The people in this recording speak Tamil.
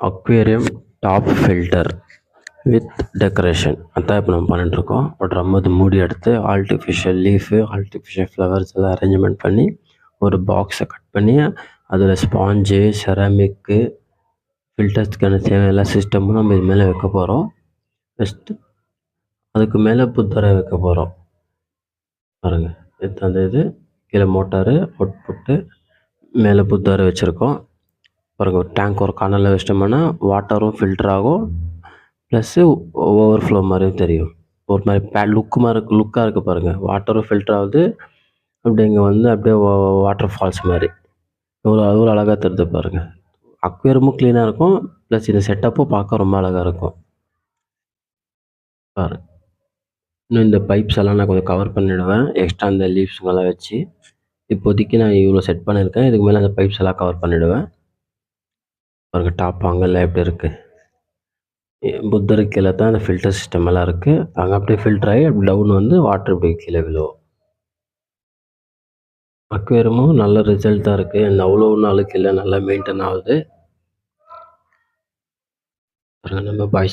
Aquarium top filter with decoration அதான் இப்போ நம்ம பண்ணிட்டுருக்கோம். ஒரு ட்ரம் அது மூடி எடுத்து ஆர்டிஃபிஷியல் லீஃபு, ஆர்டிஃபிஷியல் ஃப்ளவர்ஸ் எல்லாம் அரேஞ்ச்மெண்ட் பண்ணி ஒரு பாக்ஸை கட் பண்ணி அதில் ஸ்பாஞ்சு, செராமிக்கு, ஃபில்டர்ஸ்க்கான தேவையான எல்லா சிஸ்டமும் நம்ம இது மேலே வைக்க போகிறோம். ஃபஸ்ட்டு அதுக்கு மேலே புத்தரை வைக்க போகிறோம். பாருங்கள், அந்த இது கீழே மோட்டாரு அவுட்புட்டு, மேலே புத்தரை வச்சுருக்கோம். பாருங்கள், ஒரு டேங்க் ஒரு கார்னரில் வச்சிட்டோம்னா வாட்டரும் ஃபில்டர் ஆகும், ப்ளஸ்ஸு ஓவர்ஃப்ளோ மாதிரியும் தெரியும். ஒரு மாதிரி லுக்காக இருக்குது பாருங்கள். வாட்டரும் ஃபில்டர் ஆகுது, அப்படியே இங்கே வந்து அப்படியே வாட்டர் ஃபால்ஸ் மாதிரி எவ்வளோ அழகாக தெரியுது பாருங்கள். அக்வேரியமும் க்ளீனாக இருக்கும், ப்ளஸ் இந்த செட்டப்பும் பார்க்க ரொம்ப அழகாக இருக்கும். பாருங்கள், இன்னும் இந்த பைப்ஸ் எல்லாம் நான் கொஞ்சம் கவர் பண்ணிவிடுவேன், எக்ஸ்ட்ரா அந்த லீவ்ஸுங்கெல்லாம் வச்சு. இப்போதைக்கு நான் இவ்வளோ செட் பண்ணியிருக்கேன், இதுக்கு மேலே அந்த பைப்ஸ் எல்லாம் கவர் பண்ணிவிடுவேன். பாருங்கள், டாப் அங்கெல்லாம் எப்படி இருக்குது. புத்தருக்கு கீழே தான் அந்த ஃபில்டர் சிஸ்டம் எல்லாம் இருக்குது. அங்கே அப்படியே ஃபில்டர் ஆகி அப்படி டவுன் வந்து வாட்டர் இப்படி கீழே விழுவும். அக்வேரியமும் நல்ல ரிசல்ட் தான் இருக்குது. இந்த அவ்வளோ நாளுக்கு இல்லை, நல்லா மெயின்டைன் ஆகுது. பாருங்கள், நம்ம பாய்ஸ்